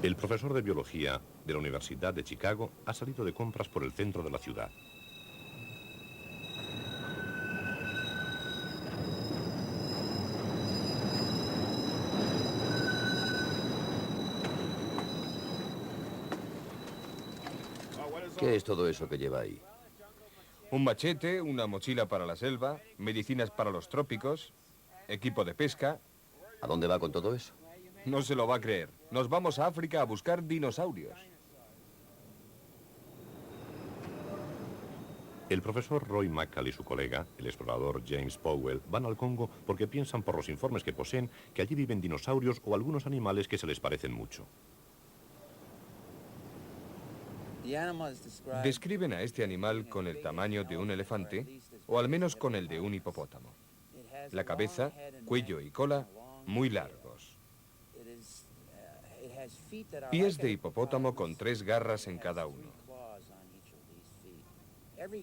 El profesor de biología de la Universidad de Chicago ha salido de compras por el centro de la ciudad. ¿Qué es todo eso que lleva ahí? Un machete, una mochila para la selva, medicinas para los trópicos, equipo de pesca. ¿A dónde va con todo eso? No se lo va a creer. Nos vamos a África a buscar dinosaurios. El profesor Roy McCall y su colega, el explorador James Powell, van al Congo porque piensan por los informes que poseen que allí viven dinosaurios o algunos animales que se les parecen mucho. Describen a este animal con el tamaño de un elefante, o al menos con el de un hipopótamo. La cabeza, cuello y cola muy largos. Pies de hipopótamo con 3 garras en cada uno.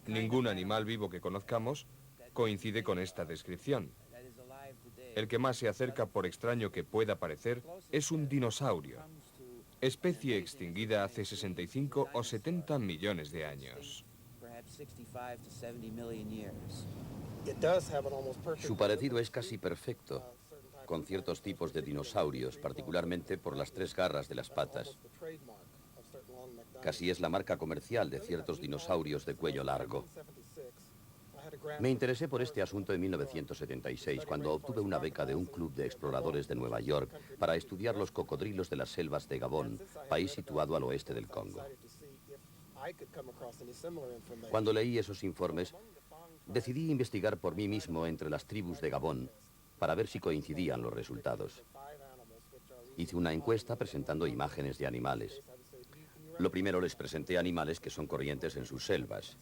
Ningún animal vivo que conozcamos coincide con esta descripción. El que más se acerca, por extraño que pueda parecer, es un dinosaurio, especie extinguida hace 65 o 70 millones de años. Su parecido es casi perfecto, con ciertos tipos de dinosaurios, particularmente por las 3 garras de las patas. Casi es la marca comercial de ciertos dinosaurios de cuello largo. Me interesé por este asunto en 1976, cuando obtuve una beca de un club de exploradores de Nueva York para estudiar los cocodrilos de las selvas de Gabón, país situado al oeste del Congo. Cuando leí esos informes, decidí investigar por mí mismo entre las tribus de Gabón para ver si coincidían los resultados. Hice una encuesta presentando imágenes de animales. Lo primero les presenté animales que son corrientes en sus selvas.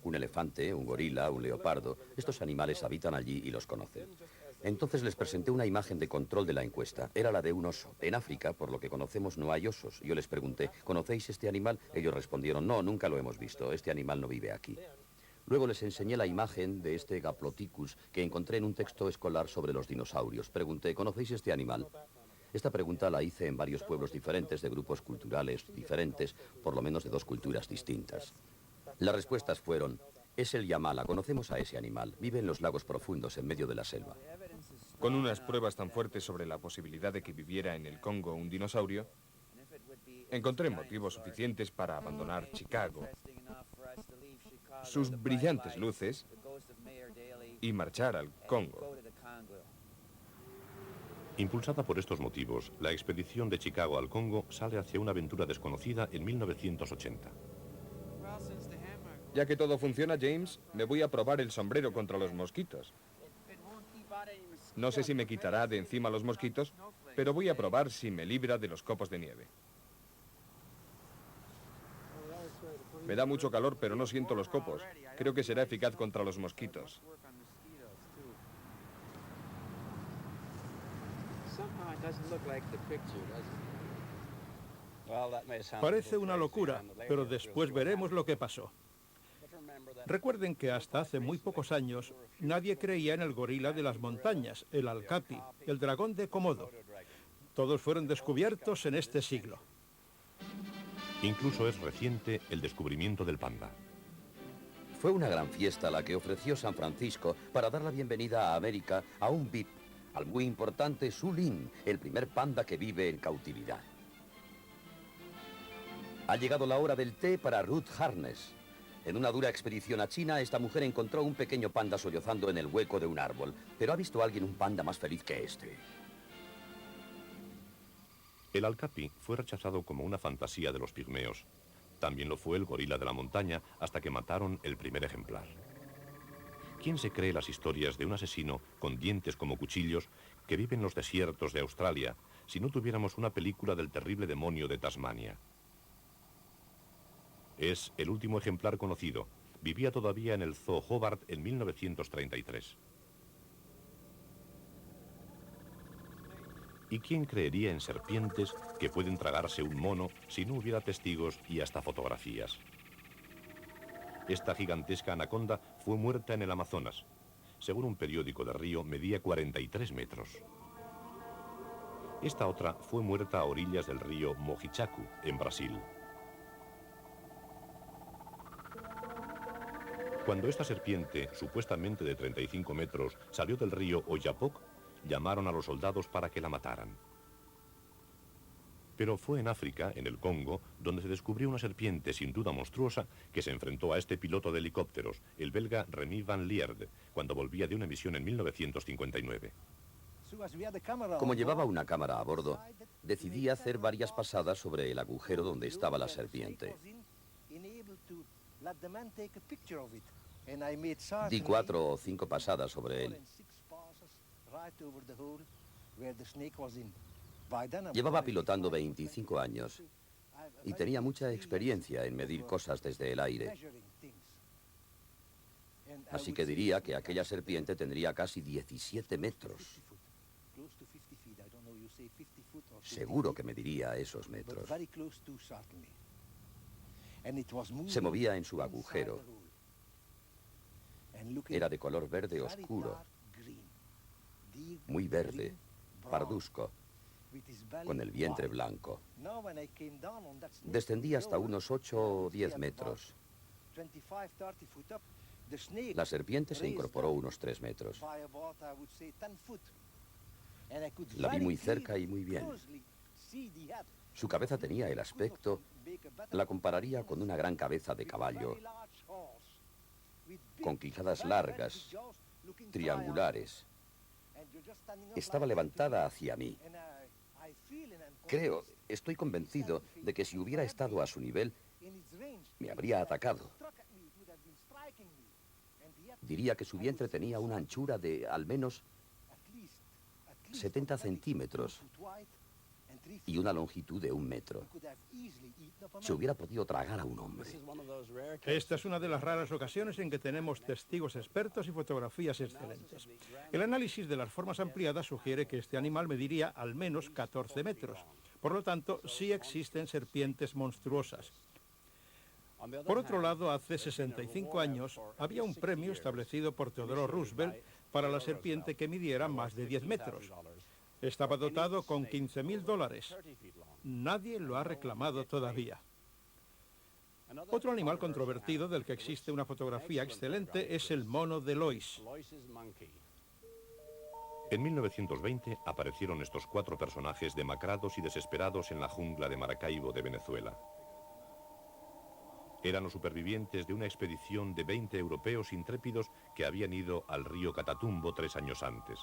Un elefante, un gorila, un leopardo. Estos animales habitan allí y los conocen. Entonces les presenté una imagen de control de la encuesta. Era la de un oso. En África, por lo que conocemos, no hay osos. Yo les pregunté, ¿conocéis este animal? Ellos respondieron, no, nunca lo hemos visto. Este animal no vive aquí. Luego les enseñé la imagen de este Gaploticus que encontré en un texto escolar sobre los dinosaurios. Pregunté, ¿conocéis este animal? Esta pregunta la hice en varios pueblos diferentes de grupos culturales diferentes, por lo menos de 2 culturas distintas. Las respuestas fueron, es el yamala, conocemos a ese animal, vive en los lagos profundos en medio de la selva. Con unas pruebas tan fuertes sobre la posibilidad de que viviera en el Congo un dinosaurio, encontré motivos suficientes para abandonar Chicago, sus brillantes luces, y marchar al Congo. Impulsada por estos motivos, la expedición de Chicago al Congo sale hacia una aventura desconocida en 1980. Ya que todo funciona, James, me voy a probar el sombrero contra los mosquitos. No sé si me quitará de encima los mosquitos, pero voy a probar si me libra de los copos de nieve. Me da mucho calor, pero no siento los copos. Creo que será eficaz contra los mosquitos. Parece una locura, pero después veremos lo que pasó. Recuerden que hasta hace muy pocos años nadie creía en el gorila de las montañas, el Alcapi, el dragón de Komodo. Todos fueron descubiertos en este siglo. Incluso es reciente el descubrimiento del panda. Fue una gran fiesta la que ofreció San Francisco para dar la bienvenida a América a un VIP, al muy importante Su Lin, el primer panda que vive en cautividad. Ha llegado la hora del té para Ruth Harness. En una dura expedición a China, esta mujer encontró un pequeño panda sollozando en el hueco de un árbol. Pero ¿ha visto alguien un panda más feliz que este? El Alcapi fue rechazado como una fantasía de los pigmeos. También lo fue el gorila de la montaña hasta que mataron el primer ejemplar. ¿Quién se cree las historias de un asesino con dientes como cuchillos que vive en los desiertos de Australia si no tuviéramos una película del terrible demonio de Tasmania? Es el último ejemplar conocido. Vivía todavía en el Zoo Hobart en 1933. ¿Y quién creería en serpientes que pueden tragarse un mono si no hubiera testigos y hasta fotografías? Esta gigantesca anaconda fue muerta en el Amazonas. Según un periódico de Río, medía 43 metros. Esta otra fue muerta a orillas del río Mojichacu, en Brasil. Cuando esta serpiente, supuestamente de 35 metros, salió del río Oyapoc, llamaron a los soldados para que la mataran. Pero fue en África, en el Congo, donde se descubrió una serpiente sin duda monstruosa que se enfrentó a este piloto de helicópteros, el belga Remy Van Lierde, cuando volvía de una misión en 1959. Como llevaba una cámara a bordo, decidí hacer varias pasadas sobre el agujero donde estaba la serpiente. Di 4 o 5 pasadas sobre él. Llevaba pilotando 25 años y tenía mucha experiencia en medir cosas desde el aire. Así que diría que aquella serpiente tendría casi 17 metros. Seguro que mediría esos metros. Se movía en su agujero. Era de color verde oscuro, muy verde, parduzco, con el vientre blanco. Descendí hasta unos 8 o 10 metros. La serpiente se incorporó unos 3 metros. La vi muy cerca y muy bien. Su cabeza tenía el aspecto, la compararía con una gran cabeza de caballo, con quijadas largas, triangulares. Estaba levantada hacia mí. Estoy convencido de que si hubiera estado a su nivel, me habría atacado. Diría que su vientre tenía una anchura de al menos 70 centímetros y una longitud de 1 metro. Se hubiera podido tragar a un hombre. Esta es una de las raras ocasiones en que tenemos testigos expertos y fotografías excelentes. El análisis de las formas ampliadas sugiere que este animal mediría al menos 14 metros. Por lo tanto, sí existen serpientes monstruosas. Por otro lado, hace 65 años había un premio establecido por Theodore Roosevelt para la serpiente que midiera más de 10 metros. Estaba dotado con $15.000. Nadie lo ha reclamado todavía. Otro animal controvertido del que existe una fotografía excelente es el mono de Lois. En 1920 aparecieron estos 4 personajes demacrados y desesperados en la jungla de Maracaibo de Venezuela. Eran los supervivientes de una expedición de 20 europeos intrépidos que habían ido al río Catatumbo 3 años antes.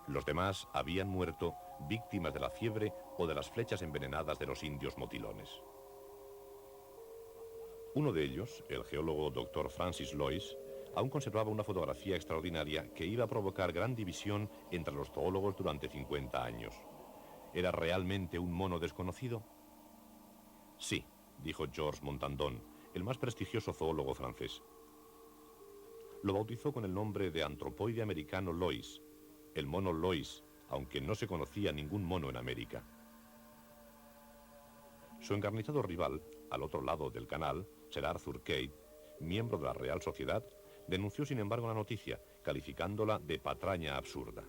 Los demás habían muerto víctimas de la fiebre o de las flechas envenenadas de los indios motilones. Uno de ellos, el geólogo Dr. Francis Lois, aún conservaba una fotografía extraordinaria que iba a provocar gran división entre los zoólogos durante 50 años. ¿Era realmente un mono desconocido? Sí, dijo Georges Montandon, el más prestigioso zoólogo francés. Lo bautizó con el nombre de antropoide americano Lois, el mono Lois, aunque no se conocía ningún mono en América. Su encarnizado rival, al otro lado del canal, Sir Arthur Kate, miembro de la Real Sociedad, denunció sin embargo la noticia, calificándola de patraña absurda.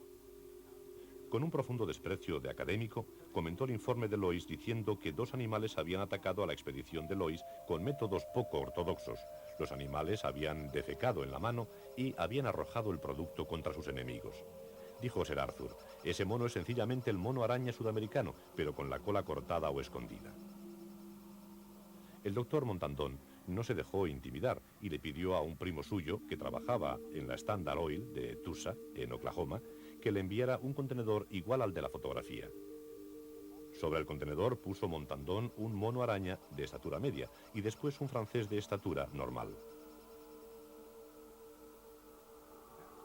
Con un profundo desprecio de académico, comentó el informe de Lois diciendo que 2 animales habían atacado a la expedición de Lois con métodos poco ortodoxos. Los animales habían defecado en la mano y habían arrojado el producto contra sus enemigos. Dijo Sir Arthur, ese mono es sencillamente el mono araña sudamericano, pero con la cola cortada o escondida. El doctor Montandon no se dejó intimidar y le pidió a un primo suyo que trabajaba en la Standard Oil de Tulsa, en Oklahoma, que le enviara un contenedor igual al de la fotografía. Sobre el contenedor puso Montandon un mono araña de estatura media y después un francés de estatura normal.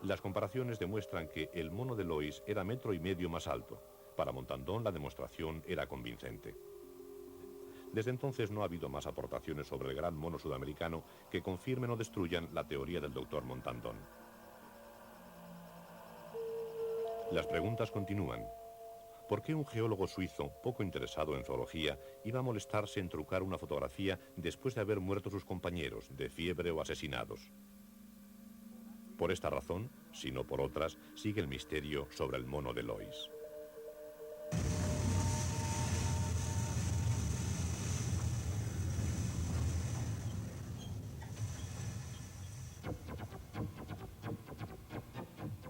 Las comparaciones demuestran que el mono de Lois era 1,5 metros más alto. Para Montandon la demostración era convincente. Desde entonces no ha habido más aportaciones sobre el gran mono sudamericano que confirmen o destruyan la teoría del doctor Montandon. Las preguntas continúan. ¿Por qué un geólogo suizo, poco interesado en zoología, iba a molestarse en trucar una fotografía después de haber muerto sus compañeros, de fiebre o asesinados? Por esta razón, si no por otras, sigue el misterio sobre el mono de Lois.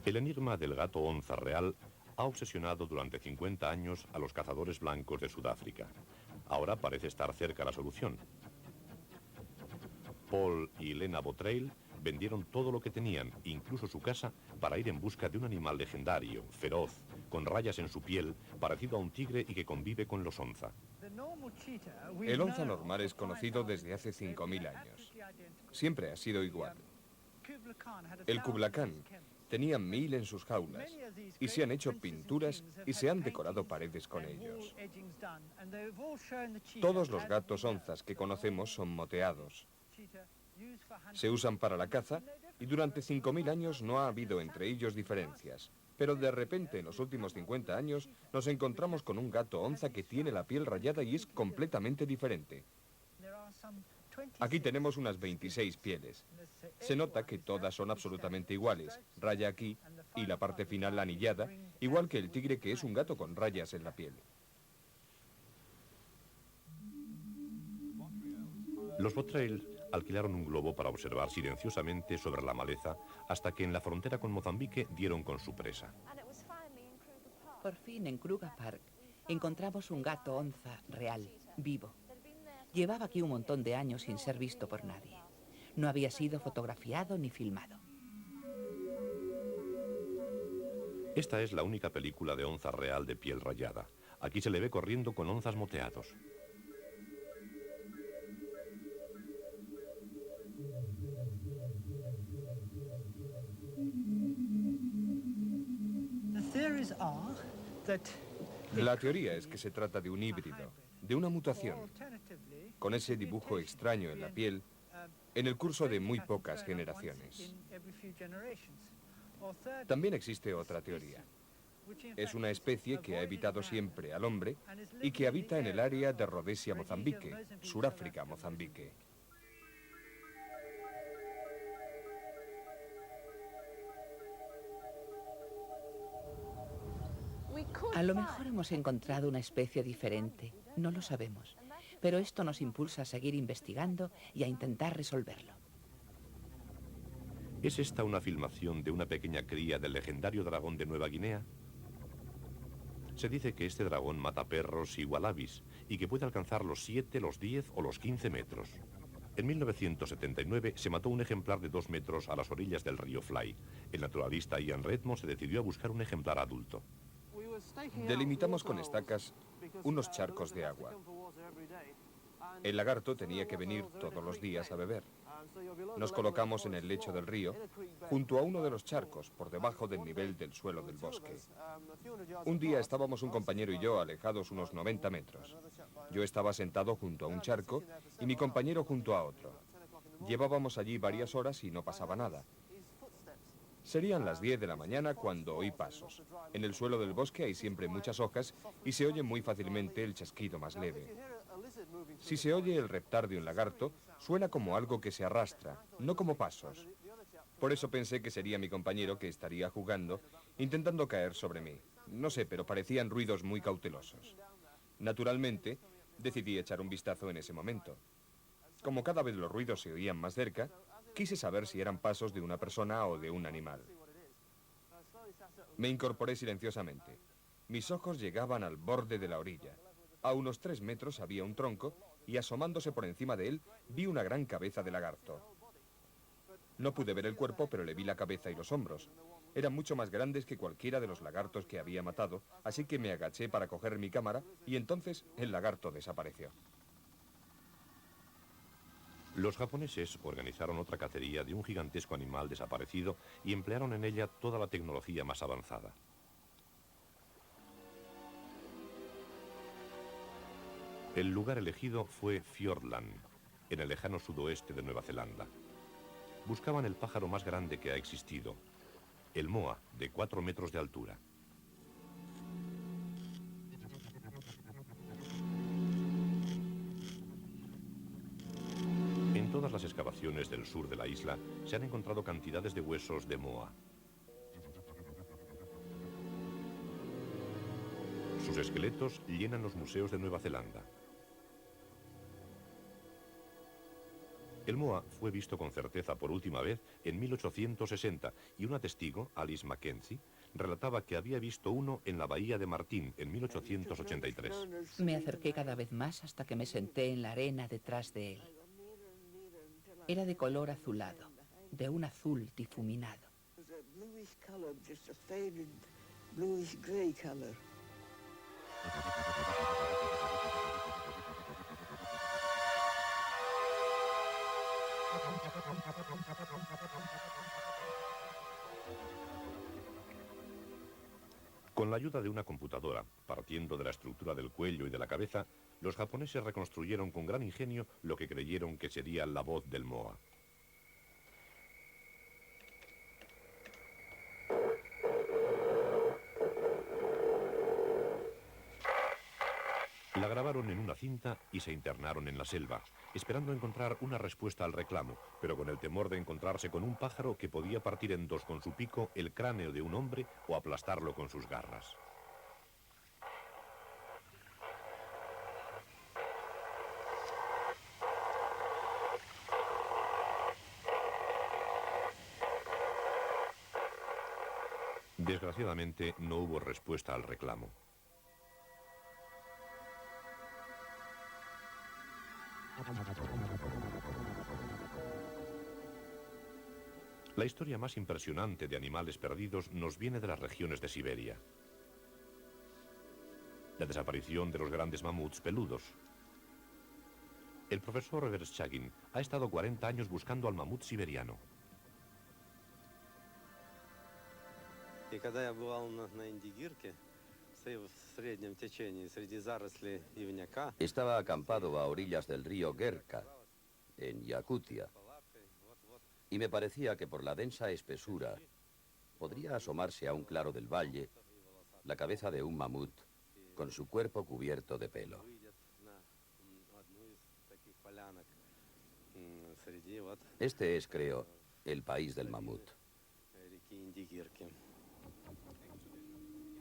El enigma del gato onza real ha obsesionado durante 50 años a los cazadores blancos de Sudáfrica. Ahora parece estar cerca la solución. Paul y Lena Bottrell vendieron todo lo que tenían, incluso su casa, para ir en busca de un animal legendario, feroz, con rayas en su piel, parecido a un tigre y que convive con los onza. El onza normal es conocido desde hace 5000 años. Siempre ha sido igual. El Kublai Khan tenía 1000 en sus jaulas y se han hecho pinturas y se han decorado paredes con ellos. Todos los gatos onzas que conocemos son moteados. Se usan para la caza y durante 5000 años no ha habido entre ellos diferencias. Pero de repente, en los últimos 50 años, nos encontramos con un gato onza que tiene la piel rayada y es completamente diferente. Aquí tenemos unas 26 pieles. Se nota que todas son absolutamente iguales, raya aquí y la parte final anillada, igual que el tigre, que es un gato con rayas en la piel. Los Bottrell alquilaron un globo para observar silenciosamente sobre la maleza hasta que en la frontera con Mozambique dieron con su presa. Por fin, en Kruger Park, encontramos un gato onza real, vivo. Llevaba aquí un montón de años sin ser visto por nadie. No había sido fotografiado ni filmado. Esta es la única película de onza real de piel rayada. Aquí se le ve corriendo con onzas moteados. La teoría es que se trata de un híbrido, de una mutación, con ese dibujo extraño en la piel, en el curso de muy pocas generaciones. También existe otra teoría. Es una especie que ha evitado siempre al hombre y que habita en el área de Rhodesia, Mozambique, Suráfrica, Mozambique. A lo mejor hemos encontrado una especie diferente, no lo sabemos. Pero esto nos impulsa a seguir investigando y a intentar resolverlo. ¿Es esta una filmación de una pequeña cría del legendario dragón de Nueva Guinea? Se dice que este dragón mata perros y wallabies y que puede alcanzar los 7, los 10 o los 15 metros. En 1979 se mató un ejemplar de 2 metros a las orillas del río Fly. El naturalista Ian Redmond se decidió a buscar un ejemplar adulto. Delimitamos con estacas unos charcos de agua. El lagarto tenía que venir todos los días a beber. Nos colocamos en el lecho del río, junto a uno de los charcos, por debajo del nivel del suelo del bosque. Un día estábamos un compañero y yo alejados unos 90 metros. Yo estaba sentado junto a un charco y mi compañero junto a otro. Llevábamos allí varias horas y no pasaba nada. Serían las 10 de la mañana cuando oí pasos. En el suelo del bosque hay siempre muchas hojas y se oye muy fácilmente el chasquido más leve. Si se oye el reptar de un lagarto, suena como algo que se arrastra, no como pasos. Por eso pensé que sería mi compañero que estaría jugando, intentando caer sobre mí. No sé, pero parecían ruidos muy cautelosos. Naturalmente, decidí echar un vistazo en ese momento. Como cada vez los ruidos se oían más cerca, quise saber si eran pasos de una persona o de un animal. Me incorporé silenciosamente. Mis ojos llegaban al borde de la orilla. A unos 3 metros había un tronco y asomándose por encima de él vi una gran cabeza de lagarto. No pude ver el cuerpo, pero le vi la cabeza y los hombros. Eran mucho más grandes que cualquiera de los lagartos que había matado, así que me agaché para coger mi cámara y entonces el lagarto desapareció. Los japoneses organizaron otra cacería de un gigantesco animal desaparecido y emplearon en ella toda la tecnología más avanzada. El lugar elegido fue Fiordland, en el lejano sudoeste de Nueva Zelanda. Buscaban el pájaro más grande que ha existido, el moa, de 4 metros de altura. En todas las excavaciones del sur de la isla se han encontrado cantidades de huesos de moa. Sus esqueletos llenan los museos de Nueva Zelanda. El moa fue visto con certeza por última vez en 1860 y una testigo, Alice Mackenzie, relataba que había visto uno en la bahía de Martín en 1883. Me acerqué cada vez más hasta que me senté en la arena detrás de él. Era de color azulado, de un azul difuminado. Con la ayuda de una computadora, partiendo de la estructura del cuello y de la cabeza, los japoneses reconstruyeron con gran ingenio lo que creyeron que sería la voz del moa. La grabaron en una cinta y se internaron en la selva, esperando encontrar una respuesta al reclamo, pero con el temor de encontrarse con un pájaro que podía partir en dos con su pico el cráneo de un hombre o aplastarlo con sus garras. Desgraciadamente, no hubo respuesta al reclamo. La historia más impresionante de animales perdidos nos viene de las regiones de Siberia. La desaparición de los grandes mamuts peludos. El profesor Vereshchagin ha estado 40 años buscando al mamut siberiano. И когда я бывал на Индигирке, в среднем течении, среди зарослей ивняка, Estaba acampado a orillas del río Gerka, en Yakutia, y me parecía que por la densa espesura podría asomarse a un claro del valle la cabeza de un mamut con su cuerpo cubierto de pelo. выйдет на одну из таких полянок среди Este es, creo, el país del mamut. реки Индигирки.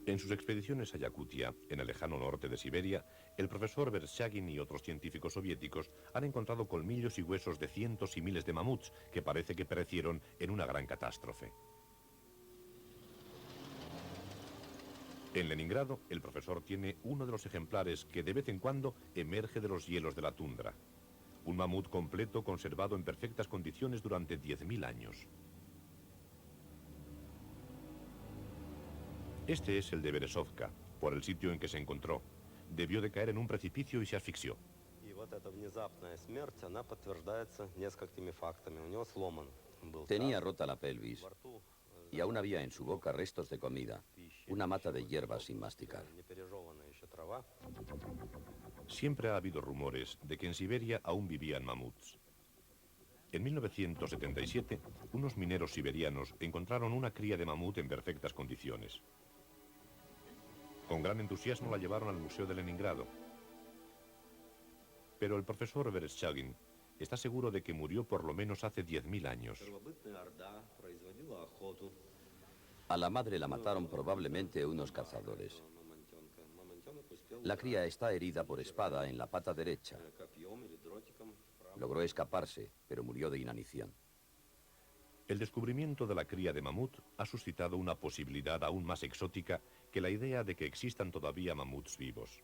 En sus expediciones a Yakutia, en el lejano norte de Siberia, el profesor Vereshchagin y otros científicos soviéticos han encontrado colmillos y huesos de cientos y miles de mamuts que parece que perecieron en una gran catástrofe. En Leningrado, el profesor tiene uno de los ejemplares que de vez en cuando emerge de los hielos de la tundra. Un mamut completo conservado en perfectas condiciones durante 10.000 años. Este es el de Berezovka, por el sitio en que se encontró. Debió de caer en un precipicio y se asfixió. И вот эта внезапная смерть, она подтверждается несколькими фактами. У него сломан был Tenía таз, rota la pelvis во рту y aún había en su boca restos de comida, una mata de hierbas sin masticar. непережеванная еще трава. Siempre ha habido rumores de que en Siberia aún vivían mamuts. En 1977, unos mineros siberianos encontraron una cría de mamut en perfectas condiciones. Con gran entusiasmo la llevaron al Museo de Leningrado. Pero el profesor Vereshchagin está seguro de que murió por lo menos hace 10.000 años. Первобытная орда производила охоту A la madre la mataron probablemente unos cazadores. на мамонтенка. Мамонтенок успел La cría está herida por espada en la pata derecha. копьем или дротиком вправо. Logró escaparse, pero murió de inanición. El descubrimiento de la cría de mamut ha suscitado una posibilidad aún más exótica que la idea de que existan todavía mamuts vivos.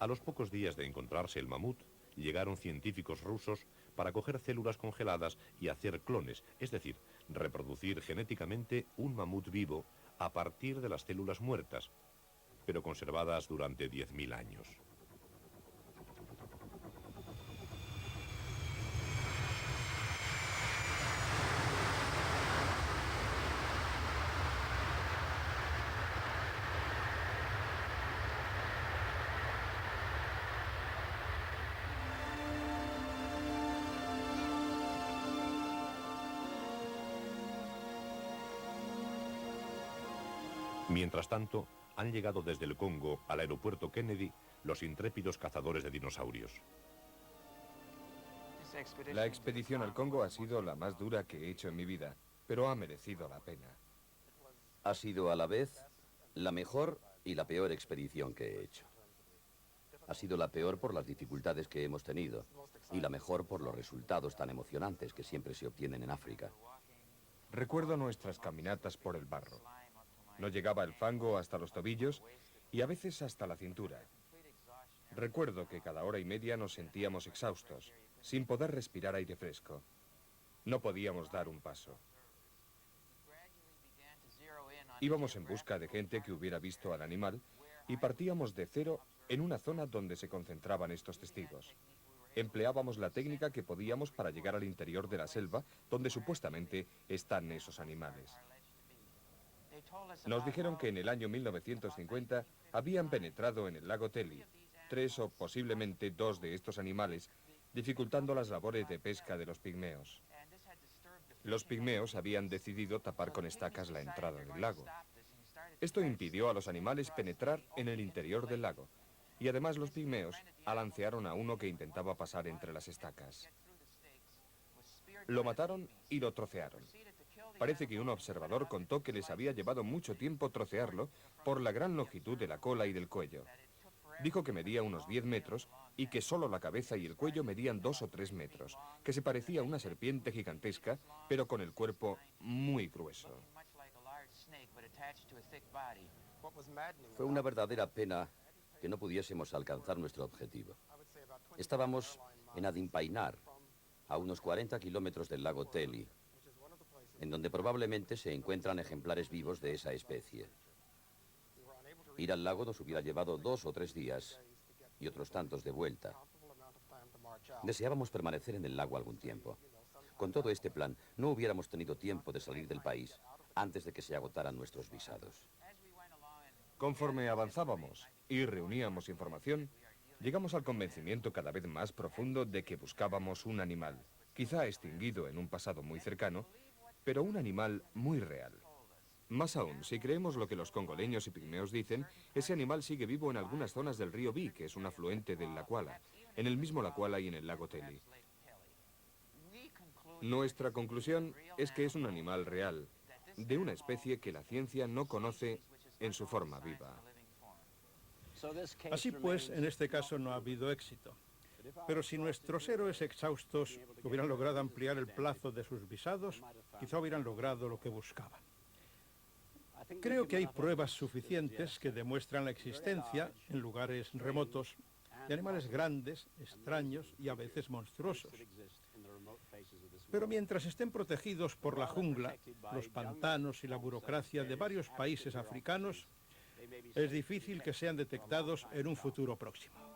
A los pocos días de encontrarse el mamut, llegaron científicos rusos para coger células congeladas y hacer clones, es decir, reproducir genéticamente un mamut vivo a partir de las células muertas, pero conservadas durante 10.000 años. Mientras tanto, han llegado desde el Congo al aeropuerto Kennedy los intrépidos cazadores de dinosaurios. La expedición al Congo ha sido la más dura que he hecho en mi vida, pero ha merecido la pena. Ha sido a la vez la mejor y la peor expedición que he hecho. Ha sido la peor por las dificultades que hemos tenido y la mejor por los resultados tan emocionantes que siempre se obtienen en África. Recuerdo nuestras caminatas por el barro. No llegaba el fango hasta los tobillos y a veces hasta la cintura. Recuerdo que cada hora y media nos sentíamos exhaustos, sin poder respirar aire fresco. No podíamos dar un paso. Íbamos en busca de gente que hubiera visto al animal y partíamos de cero en una zona donde se concentraban estos testigos. Empleábamos la técnica que podíamos para llegar al interior de la selva, donde supuestamente están esos animales. Nos dijeron que en el año 1950 habían penetrado en el lago Teli 3 o posiblemente 2 de estos animales, dificultando las labores de pesca de los pigmeos. Los pigmeos habían decidido tapar con estacas la entrada del lago. Esto impidió a los animales penetrar en el interior del lago, y además los pigmeos alancearon a uno que intentaba pasar entre las estacas. Lo mataron y lo trocearon. Parece que un observador contó que les había llevado mucho tiempo trocearlo por la gran longitud de la cola y del cuello. Dijo que medía unos 10 metros y que solo la cabeza y el cuello medían 2 o 3 metros, que se parecía a una serpiente gigantesca, pero con el cuerpo muy grueso. Fue una verdadera pena que no pudiésemos alcanzar nuestro objetivo. Estábamos en Adimpainar, a unos 40 kilómetros del lago Teli, en donde probablemente se encuentran ejemplares vivos de esa especie. Ir al lago nos hubiera llevado 2 o 3 días y otros tantos de vuelta. Deseábamos permanecer en el lago algún tiempo. Con todo este plan, no hubiéramos tenido tiempo de salir del país antes de que se agotaran nuestros visados. Conforme avanzábamos y reuníamos información, llegamos al convencimiento cada vez más profundo de que buscábamos un animal, quizá extinguido en un pasado muy cercano, pero un animal muy real. Más aún, si creemos lo que los congoleños y pigmeos dicen, ese animal sigue vivo en algunas zonas del río Bi, que es un afluente del Lakwala, en el mismo Lakwala y en el lago Teli. Nuestra conclusión es que es un animal real, de una especie que la ciencia no conoce en su forma viva. Así pues, en este caso no ha habido éxito. Pero si nuestros héroes exhaustos hubieran logrado ampliar el plazo de sus visados, quizá hubieran logrado lo que buscaban. Creo que hay pruebas suficientes que demuestran la existencia, en lugares remotos, de animales grandes, extraños y a veces monstruosos. Pero mientras estén protegidos por la jungla, los pantanos y la burocracia de varios países africanos, es difícil que sean detectados en un futuro próximo.